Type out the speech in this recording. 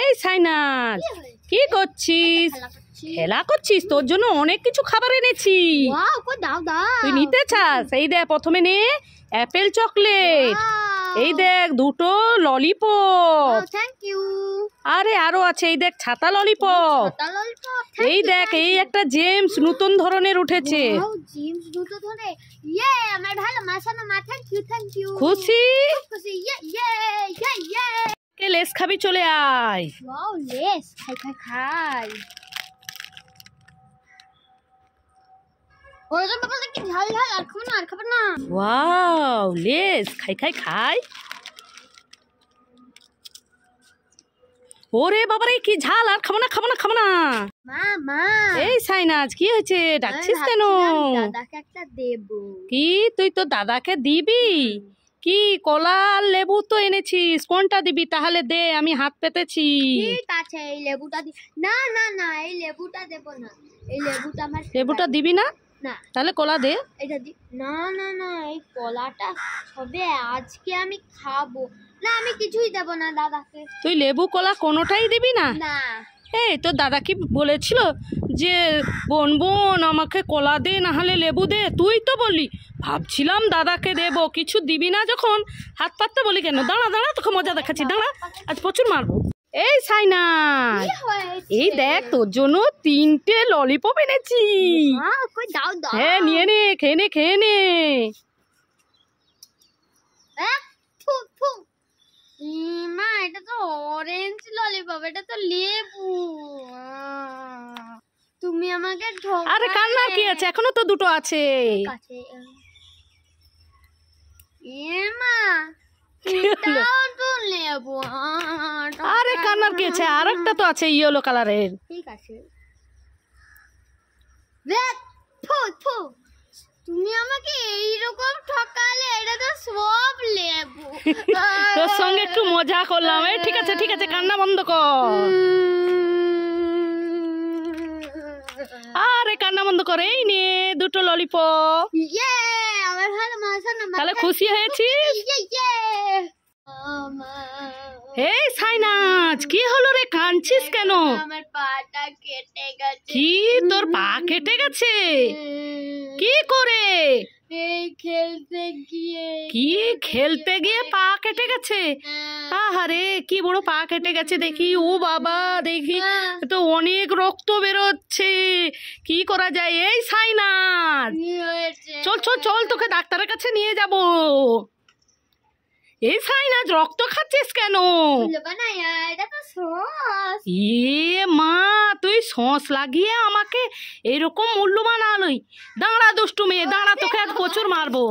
এই সাইনাজ, কি করছিস? খেলা করছিস? তোর জন্য অনেক কিছু খাবার এনেছি। তুই নিতে চাস? এই দেখ, প্রথমে নে অ্যাপেল চকলেট, এই দেখ দুটো ললিপপ, আরে আরো আছে, এই দেখ ছাতা ললিপপ, এই দেখ এই একটা জেমস নতুন ধরনের উঠেছে। খুশি? লেস খাবি? চলে আয়। লেস খাই। ওয়াও, লেস খাই। ওরে বাবারে, কি ঝাল! আর খাবো না। এই সাইনাজ, কি হয়েছে? ডাকছিস কেন? দাদাকে একটা দেব। কি তুই তো দাদাকে দিবি? কি কলা আর লেবু তো এনেছিস, কোনটা দিবি? তাহলে দে, আমি হাত পেতেছি। ঠিক আছে, এই লেবুটা না, এই লেবুটা দেব না। এই লেবুটা আমার লেবুটা দিবি না? না। তাহলে কলা দে। এটা না, এই কলাটা সবে আজকে আমি খাবো না। আমি কিছুই দেব না দাদাকে। তুই লেবু কলা কোনোটাই দিবি না? না। এই তোর দাদা কি বলেছিল যে বোন আমাকে কলা দে, না হলে লেবু দে? তুই তো বললি। ভাবছিলাম দাদাকে দেবো, কিছু দিবি না যখন হাত পাততে বলি কেন? দাঁড়া, তোকে মজা দেখাচ্ছি, দাঁড়া, আজ প্রচুর মারবো। এই সাইনাজ, এই দেখ তোর জন্য 3টে ললিপপ এনেছি। হ্যাঁ, নিয়ে নে, খেয়ে নে। মা, এটা তো অরেঞ্জ ললিপপ, এটা তো লেবু। তুমি আমাকে ঠকালে। আরে কান্নার কি আছে, এখনো তো দুটো আছে। মা, এটাও তো লেবু। আরে কান্নার কি আছে, আর একটা তো আছে ইয়েলো কালারের। ঠিক আছে। তুমি আমাকে এইরকম ঠকালে, এটা তো সব লেবু। তোর সঙ্গে একটু মজা করলাম। এই ঠিক আছে, কান্না বন্ধ কর। আরে কান্না বন্ধ কর। এই নে দুটো ললিপপ। আমার ভালো মজা না। তাহলে খুশি হয়েছিস? এই সাইনাজ, কি হলো রে? কাঁদছিস কেন? আমার পাটা কেটে গেছে। কি, তোর পা কেটে গেছে? কি করে? এই খেলতে গিয়ে পা কেটে গেছে? আহারে, কি বড় পা কেটে গেছে দেখি। ও বাবা, দেখি তো অনেক রক্ত বেরোচ্ছে। কি করা যায়? এই সাইনাজ, চল, তোকে ডাক্তারের কাছে নিয়ে যাব। এই সাইনাজ, রক্ত খাচ্ছিস কেন? মা, তুই সস লাগিয়ে আমাকে এরকম মূল্যবান আলোই। দাঁড়া দুষ্টু মেয়ে, দাঁড়া, তোকে আজ প্রচুর মারবো।